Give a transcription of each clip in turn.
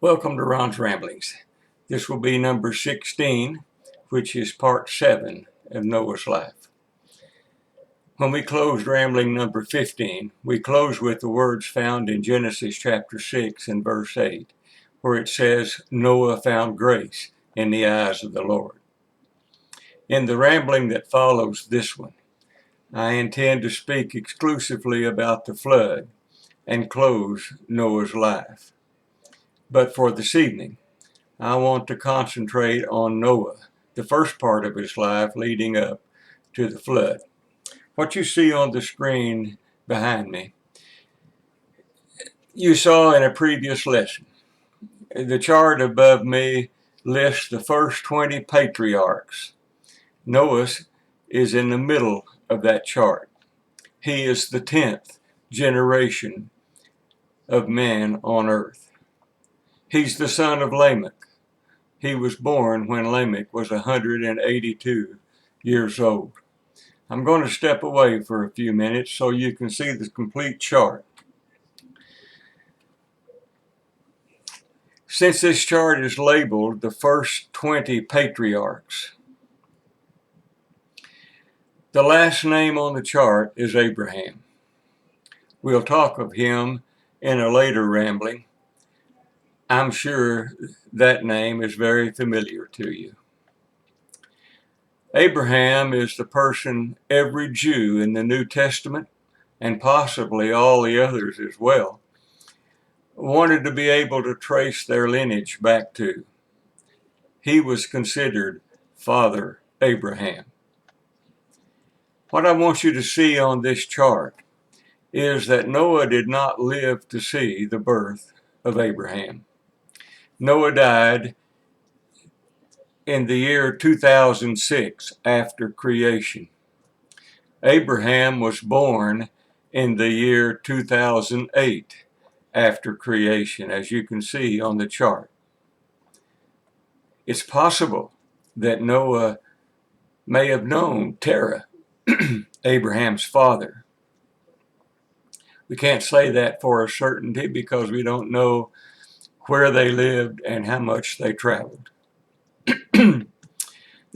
Welcome to Ron's Ramblings. This will be number 16, which is part 7 of Noah's life. When we closed rambling number 15, we closed with the words found in Genesis chapter 6 and verse 8, where it says, Noah found grace in the eyes of the Lord. In the rambling that follows this one, I intend to speak exclusively about the flood and close Noah's life. But for this evening, I want to concentrate on Noah, the first part of his life leading up to the flood. What you see on the screen behind me, you saw in a previous lesson. The chart above me lists the first 20 patriarchs. Noah is in the middle of that chart. He is the 10th generation of man on earth. He's the son of Lamech. He was born when Lamech was 182 years old. I'm going to step away for a few minutes so you can see the complete chart. Since this chart is labeled the first 20 patriarchs, the last name on the chart is Abraham. We'll talk of him in a later rambling. I'm sure that name is very familiar to you. Abraham is the person every Jew in the New Testament, and possibly all the others as well, wanted to be able to trace their lineage back to. He was considered Father Abraham. What I want you to see on this chart is that Noah did not live to see the birth of Abraham. Noah died in the year 2006 after creation. Abraham was born in the year 2008 after creation, as you can see on the chart. It's possible that Noah may have known Terah, Abraham's father. We can't say that for a certainty because we don't know where they lived and how much they traveled. The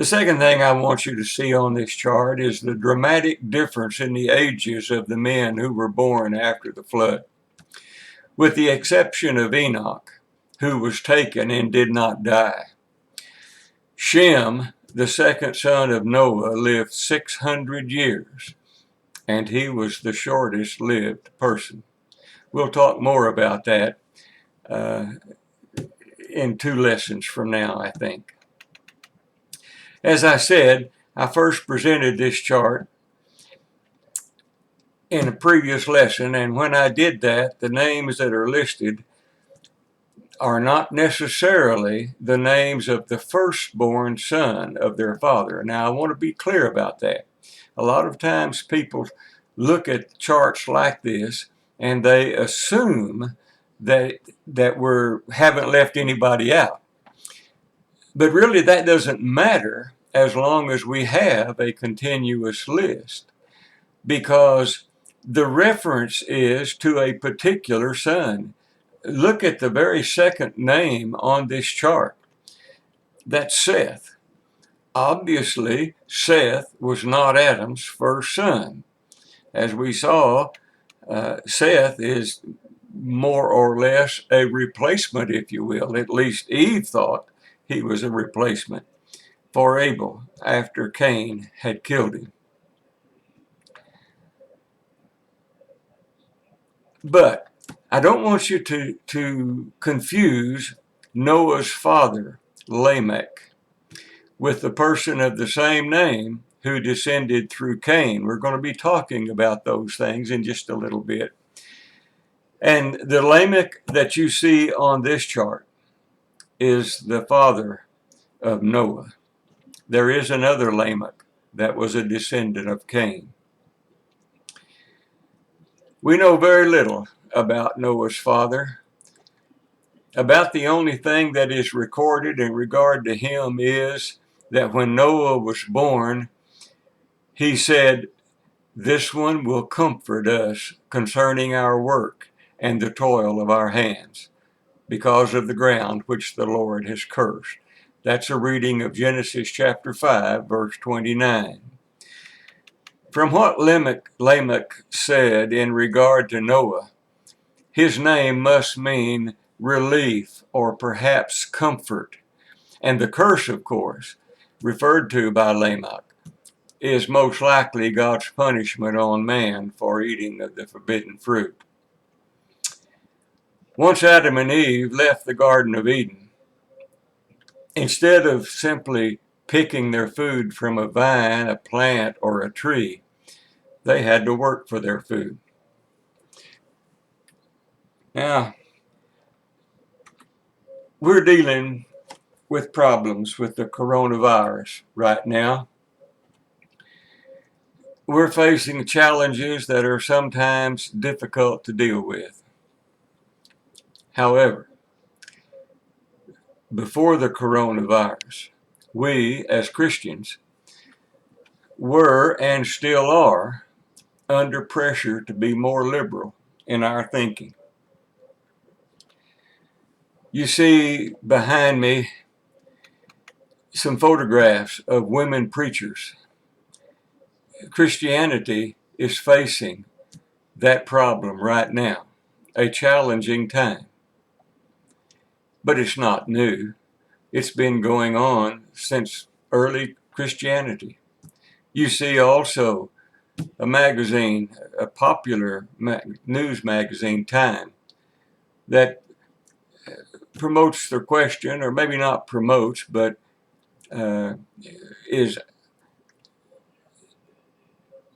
second thing I want you to see on this chart is the dramatic difference in the ages of the men who were born after the flood. With the exception of Enoch, who was taken and did not die. Shem, the second son of Noah, lived 600 years, and he was the shortest lived person. We'll talk more about that in 2 lessons from now, I think. As I said, I first presented this chart in a previous lesson, and when I did that, the names that are listed are not necessarily the names of the firstborn son of their father. Now, I want to be clear about that. A lot of times people look at charts like this and they assume that we haven't left anybody out. But really that doesn't matter as long as we have a continuous list, because the reference is to a particular son. Look at the very second name on this chart. That's Seth. Obviously, Seth was not Adam's first son. As we saw, Seth is more or less a replacement, if you will. At least Eve thought he was a replacement for Abel after Cain had killed him. But I don't want you to confuse Noah's father, Lamech, with the person of the same name who descended through Cain. We're going to be talking about those things in just a little bit. And the Lamech that you see on this chart is the father of Noah. There is another Lamech that was a descendant of Cain. We know very little about Noah's father. About the only thing that is recorded in regard to him is that when Noah was born, he said, "This one will comfort us concerning our work and the toil of our hands." because of the ground which the Lord has cursed. That's a reading of Genesis chapter 5, verse 29. From what Lamech said in regard to Noah, his name must mean relief or perhaps comfort. And the curse, of course, referred to by Lamech, is most likely God's punishment on man for eating of the forbidden fruit. Once Adam and Eve left the Garden of Eden, instead of simply picking their food from a vine, a plant, or a tree, they had to work for their food. Now, we're dealing with problems with the coronavirus right now. We're facing challenges that are sometimes difficult to deal with. However, before the coronavirus, we as Christians were and still are under pressure to be more liberal in our thinking. You see behind me some photographs of women preachers. Christianity is facing that problem right now, a challenging time. But it's not new. It's been going on since early Christianity. You see also a magazine, a popular news magazine, Time, that promotes the question, or maybe not promotes, but is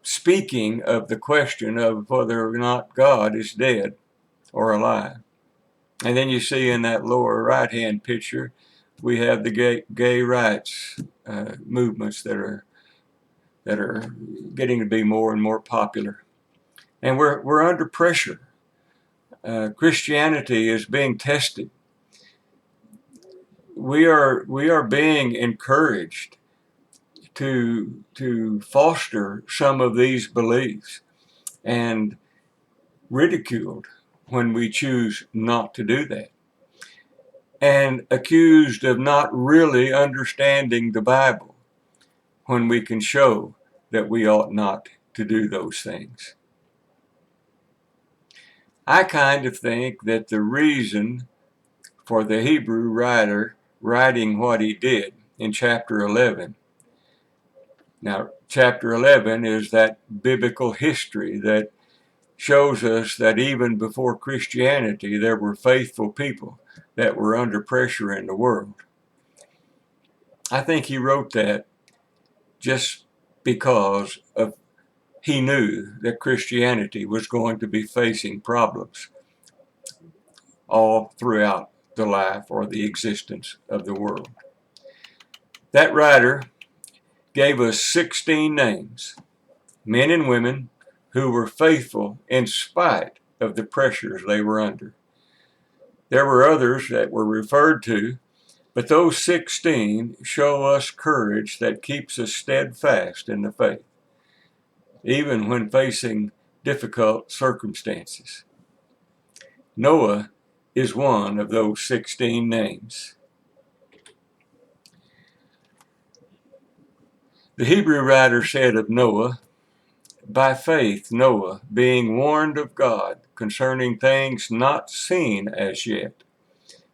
speaking of the question of whether or not God is dead or alive. And then you see in that lower right-hand picture, we have the gay rights movements that are getting to be more and more popular. And we're under pressure. Christianity is being tested. We are being encouraged to foster some of these beliefs and ridiculed when we choose not to do that, and accused of not really understanding the Bible when we can show that we ought not to do those things. I kind of think that the reason for the Hebrew writer writing what he did in chapter 11. Now, chapter 11 is that biblical history that shows us that even before Christianity, there were faithful people that were under pressure in the world. I think he wrote that just because he knew that Christianity was going to be facing problems all throughout the life or the existence of the world. That writer gave us 16 names, men and women who were faithful in spite of the pressures they were under. There were others that were referred to, but those 16 show us courage that keeps us steadfast in the faith, even when facing difficult circumstances. Noah is one of those 16 names. The Hebrew writer said of Noah, "By faith Noah, being warned of God concerning things not seen as yet,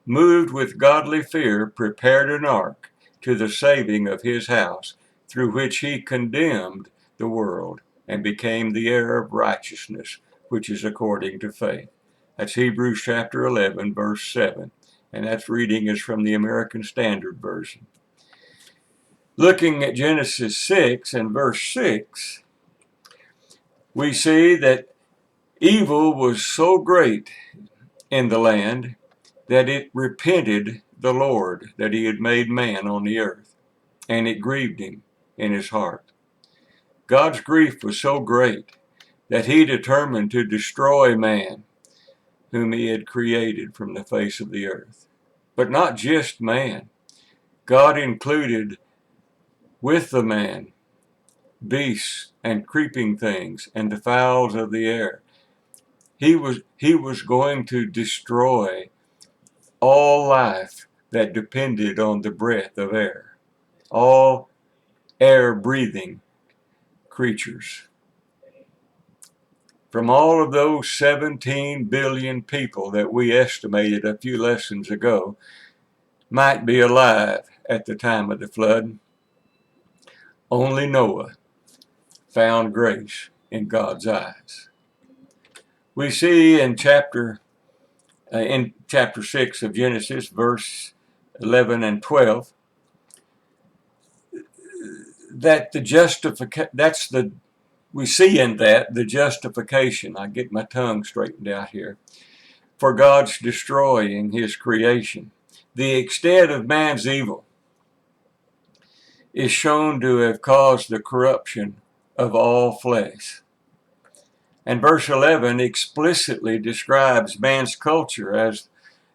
moved with godly fear, prepared an ark to the saving of his house, through which he condemned the world and became the heir of righteousness, which is according to faith." That's Hebrews chapter 11, verse 7. And that reading is from the American Standard Version. Looking at Genesis 6 and verse 6, we see that evil was so great in the land that it repented the Lord that he had made man on the earth, and it grieved him in his heart. God's grief was so great that he determined to destroy man, whom he had created from the face of the earth. But not just man. God included with the man beasts and creeping things and the fowls of the air. He was going to destroy all life that depended on the breath of air, all air-breathing creatures. From all of those 17 billion people that we estimated a few lessons ago might be alive at the time of the flood, only Noah found grace in God's eyes. We see in chapter 6 of Genesis, verse 11 and 12, that we see in that the justification. I get my tongue straightened out here. For God's destroying his creation. The extent of man's evil is shown to have caused the corruption of all flesh. And verse 11 explicitly describes man's culture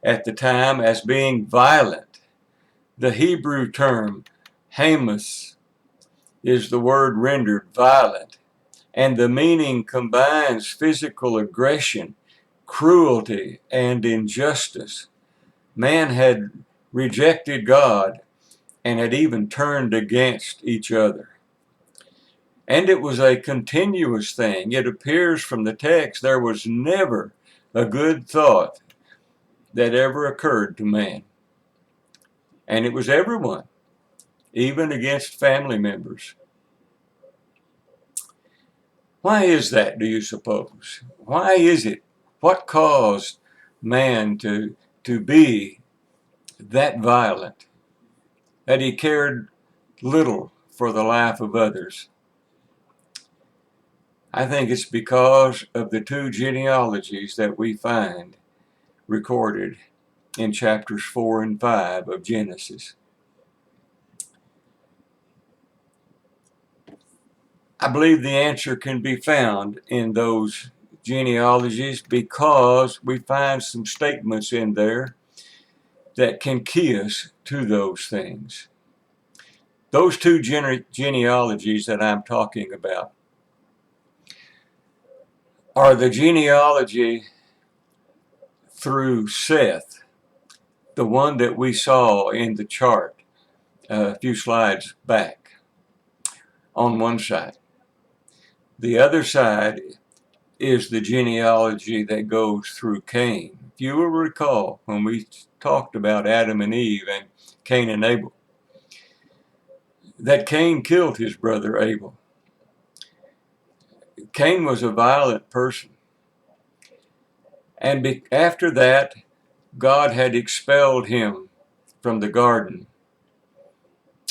at the time as being violent. The Hebrew term hamas is the word rendered violent, and the meaning combines physical aggression, cruelty, and injustice. Man had rejected God and had even turned against each other. And it was a continuous thing. It appears from the text there was never a good thought that ever occurred to man. And it was everyone, even against family members. Why is that, do you suppose? Why is it? What caused man to be that violent, that he cared little for the life of others? I think it's because of the two genealogies that we find recorded in chapters 4 and 5 of Genesis. I believe the answer can be found in those genealogies because we find some statements in there that can key us to those things. Those two genealogies that I'm talking about are the genealogy through Seth, the one that we saw in the chart a few slides back on one side. The other side is the genealogy that goes through Cain. If you will recall when we talked about Adam and Eve and Cain and Abel, that Cain killed his brother Abel. Cain was a violent person. And after that, God had expelled him from the garden.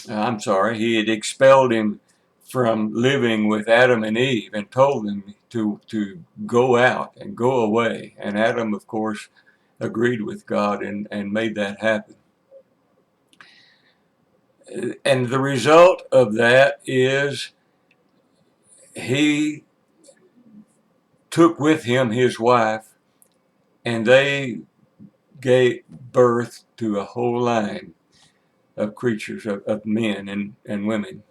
He had expelled him from living with Adam and Eve and told them to go out and go away. And Adam, of course, agreed with God and made that happen. And the result of that is he took with him his wife, and they gave birth to a whole line of creatures, of men and women.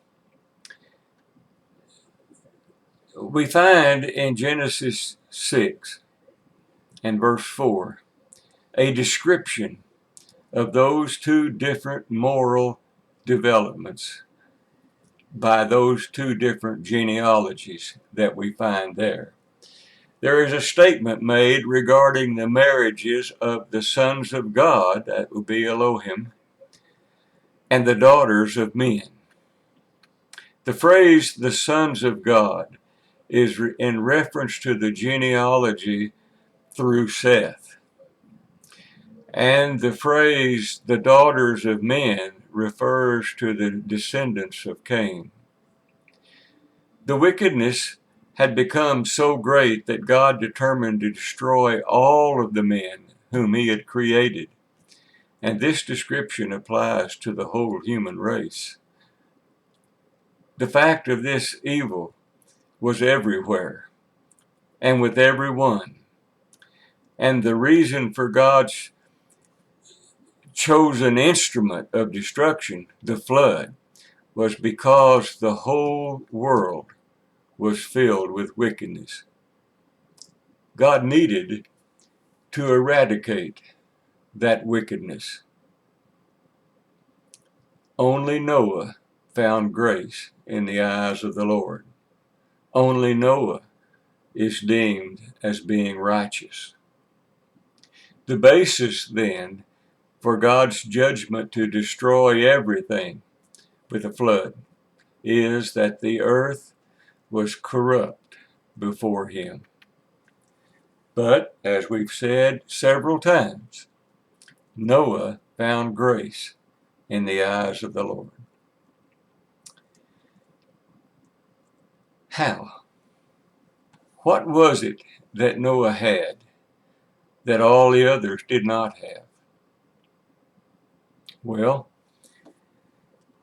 We find in Genesis 6 and verse 4 a description of those two different moral developments by those two different genealogies that we find there. There is a statement made regarding the marriages of the sons of God, that would be Elohim, and the daughters of men. The phrase, the sons of God, is in reference to the genealogy through Seth. And the phrase, the daughters of men, refers to the descendants of Cain. The wickedness had become so great that God determined to destroy all of the men whom he had created. And this description applies to the whole human race. The fact of this evil was everywhere and with everyone. And the reason for God's chosen instrument of destruction, the flood, was because the whole world was filled with wickedness. God needed to eradicate that wickedness. Only Noah found grace in the eyes of the Lord. Only Noah is deemed as being righteous. The basis then for God's judgment to destroy everything with a flood is that the earth was corrupt before him. But, as we've said several times, Noah found grace in the eyes of the Lord. How? What was it that Noah had that all the others did not have? Well,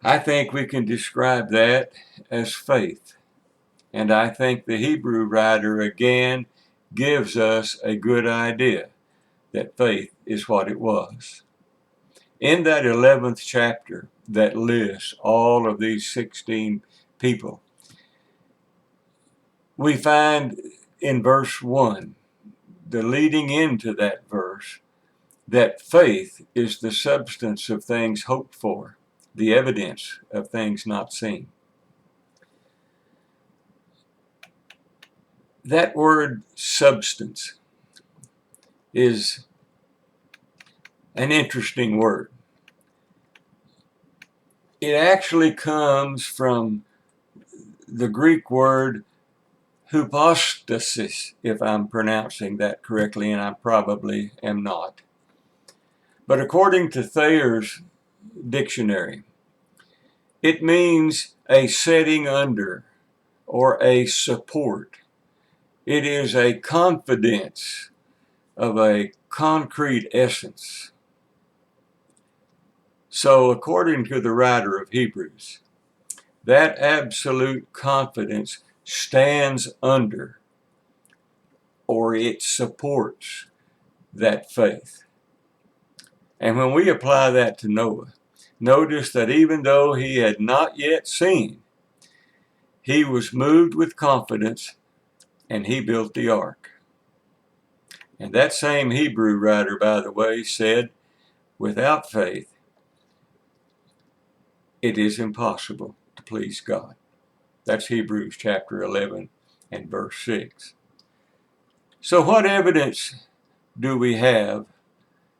I think we can describe that as faith. And I think the Hebrew writer again gives us a good idea that faith is what it was. In that 11th chapter that lists all of these 16 people, we find in verse 1, the leading into that verse, that faith is the substance of things hoped for, the evidence of things not seen. That word substance is an interesting word. It actually comes from the Greek word hypostasis, if I'm pronouncing that correctly, and I probably am not. But according to Thayer's dictionary, it means a setting under or a support. It is a confidence of a concrete essence. So according to the writer of Hebrews, that absolute confidence stands under or it supports that faith. And when we apply that to Noah, notice that even though he had not yet seen, he was moved with confidence and he built the ark. And that same Hebrew writer, by the way, said, without faith, it is impossible to please God. That's Hebrews chapter 11 and verse 6. So what evidence do we have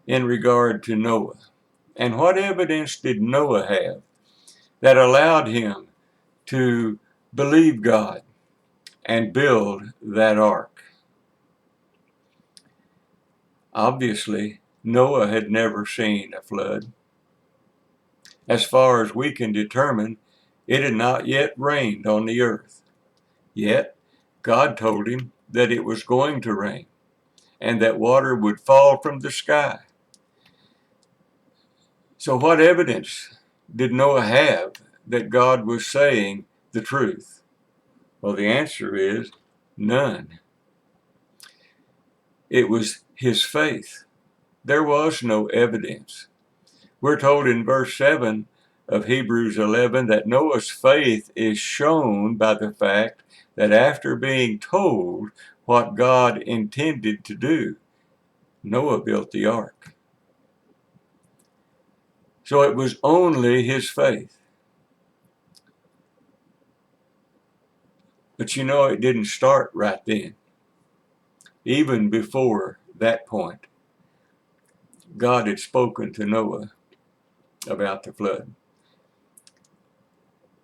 in regard to Noah? And what evidence did Noah have that allowed him to believe God and build that ark? Obviously, Noah had never seen a flood. As far as we can determine, it had not yet rained on the earth. Yet, God told him that it was going to rain and that water would fall from the sky. So what evidence did Noah have that God was saying the truth? Well, the answer is none. It was his faith. There was no evidence. We're told in verse 7 of Hebrews 11 that Noah's faith is shown by the fact that after being told what God intended to do, Noah built the ark. So it was only his faith. But you know, it didn't start right then. Even before that point, God had spoken to Noah about the flood.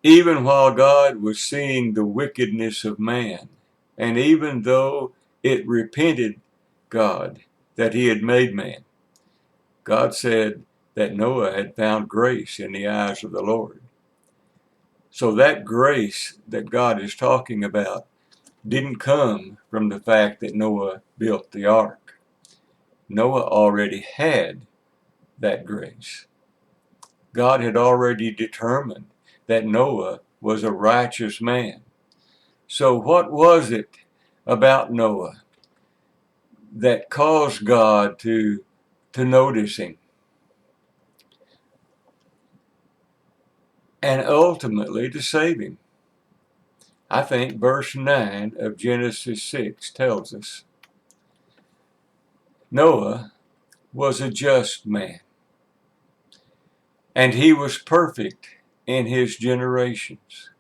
Even while God was seeing the wickedness of man, and even though it repented God that he had made man, God said that Noah had found grace in the eyes of the Lord. So that grace that God is talking about didn't come from the fact that Noah built the ark. Noah already had that grace. God had already determined that Noah was a righteous man. So what was it about Noah that caused God to notice him and ultimately to save him? I think verse 9 of Genesis 6 tells us. Noah was a just man, and he was perfect in his generations,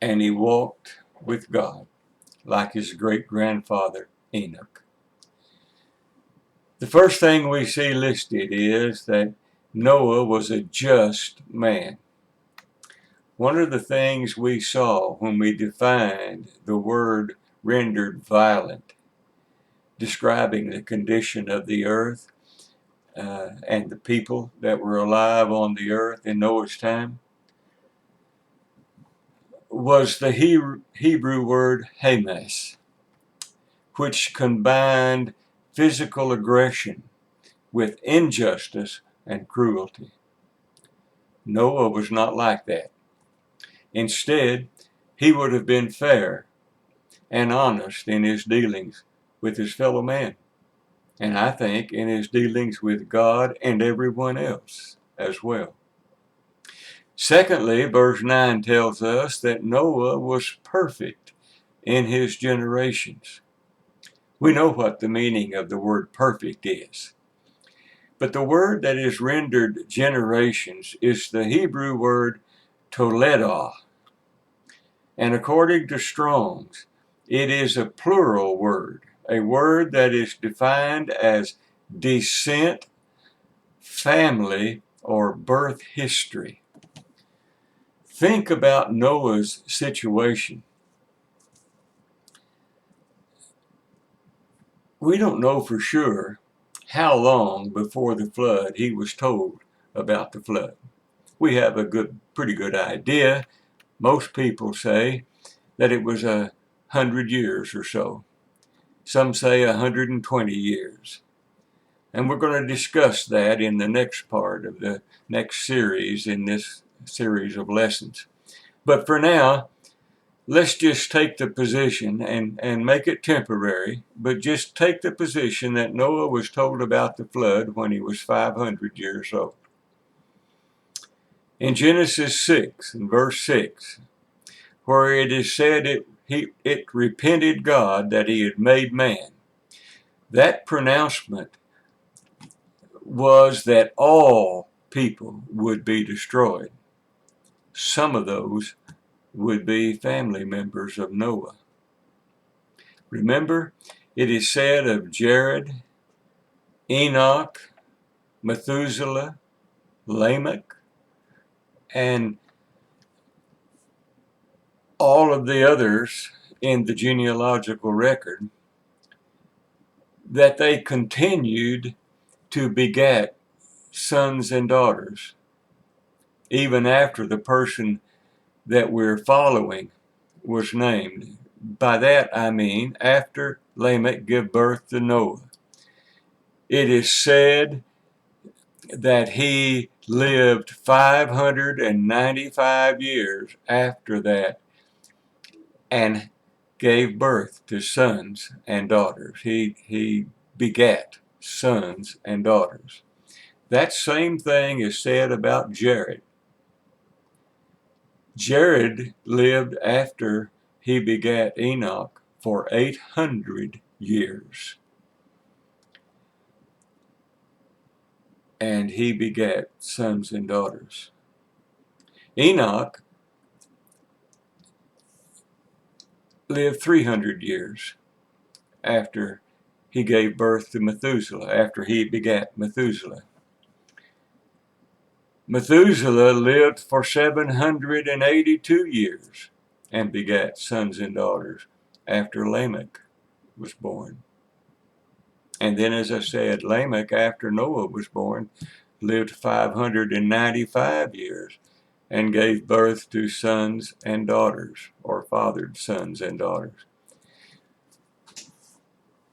and he walked with God like his great-grandfather Enoch. The first thing we see listed is that Noah was a just man. One of the things we saw when we defined the word rendered violent, describing the condition of the earth and the people that were alive on the earth in Noah's time, was the Hebrew word hamas, which combined physical aggression with injustice and cruelty. Noah was not like that. Instead, he would have been fair and honest in his dealings with his fellow man, and I think in his dealings with God and everyone else as well. Secondly, verse 9 tells us that Noah was perfect in his generations. We know what the meaning of the word perfect is. But the word that is rendered generations is the Hebrew word toledah. And according to Strong's, it is a plural word, a word that is defined as descent, family, or birth history. Think about Noah's situation. We don't know for sure how long before the flood he was told about the flood. We have a pretty good idea. Most people say that it was 100 years or so. Some say 120 years. And we're going to discuss that in the next part of the next series in this series of lessons. But for now, let's just take the position and make it temporary, but just take the position that Noah was told about the flood when he was 500 years old. In Genesis 6, in verse 6, where it is said it repented God that he had made man, that pronouncement was that all people would be destroyed. Some of those would be family members of Noah. Remember, it is said of Jared, Enoch, Methuselah, Lamech, and all of the others in the genealogical record that they continued to beget sons and daughters, even after the person that we're following was named. By that I mean after Lamech gave birth to Noah. It is said that he lived 595 years after that and gave birth to sons and daughters. He begat sons and daughters. That same thing is said about Jared. Jared lived after he begat Enoch for 800 years. And he begat sons and daughters. Enoch lived 300 years after he gave birth to Methuselah, after he begat Methuselah. Methuselah lived for 782 years and begat sons and daughters after Lamech was born. And then, as I said, Lamech, after Noah was born, lived 595 years and gave birth to sons and daughters, or fathered sons and daughters.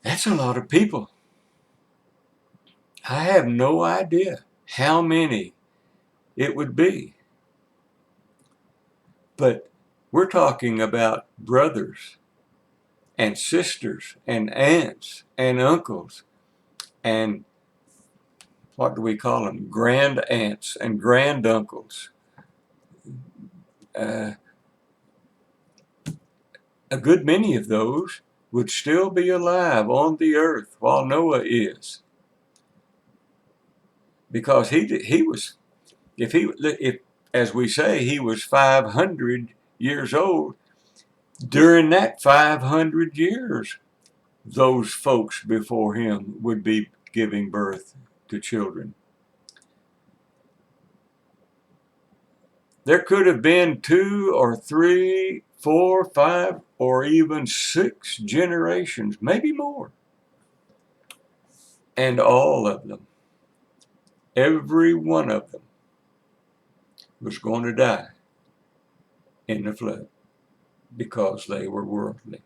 That's a lot of people. I have no idea how many it would be. But we're talking about brothers and sisters and aunts and uncles and what do we call them? Grand aunts and granduncles. A good many of those would still be alive on the earth while Noah is. because he was, if as we say, he was 500 years old. During that 500 years, those folks before him would be giving birth to children. There could have been 2 or 3, 4, 5, or even 6 generations, maybe more. And all of them, every one of them, was going to die in the flood because they were worldly.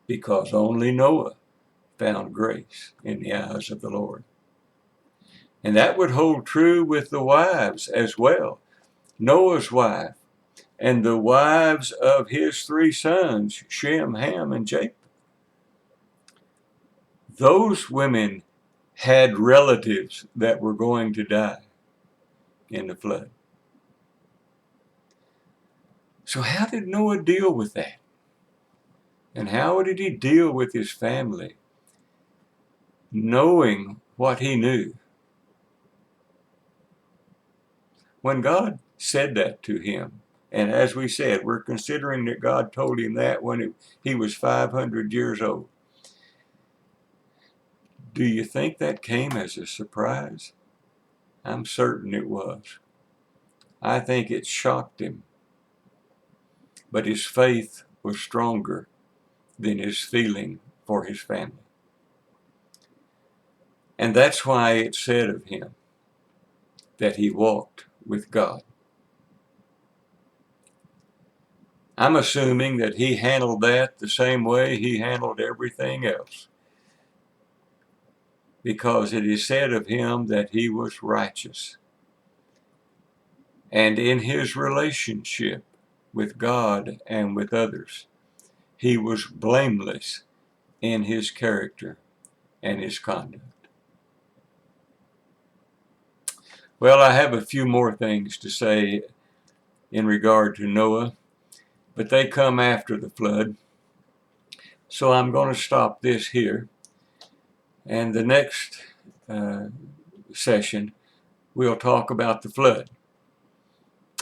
Because only Noah found grace in the eyes of the Lord. And that would hold true with the wives as well. Noah's wife and the wives of his 3 sons, Shem, Ham, and Japheth. Those women had relatives that were going to die in the flood. So how did Noah deal with that? And how did he deal with his family, knowing what he knew? When God said that to him, and as we said, we're considering that God told him that when he was 500 years old. Do you think that came as a surprise? I'm certain it was. I think it shocked him. But his faith was stronger than his feeling for his family. And that's why it said of him that he walked with God. I'm assuming that he handled that the same way he handled everything else, because it is said of him that he was righteous. And in his relationship with God and with others, he was blameless in his character and his conduct. Well, I have a few more things to say in regard to Noah, but they come after the flood. So I'm going to stop this here. And the next session, we'll talk about the flood.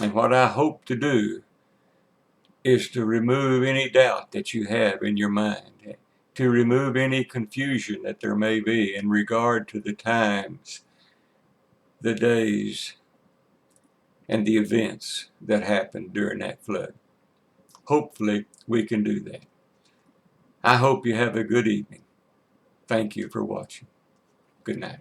And what I hope to do is to remove any doubt that you have in your mind, to remove any confusion that there may be in regard to the times, the days, and the events that happened during that flood. Hopefully, we can do that. I hope you have a good evening. Thank you for watching. Good night.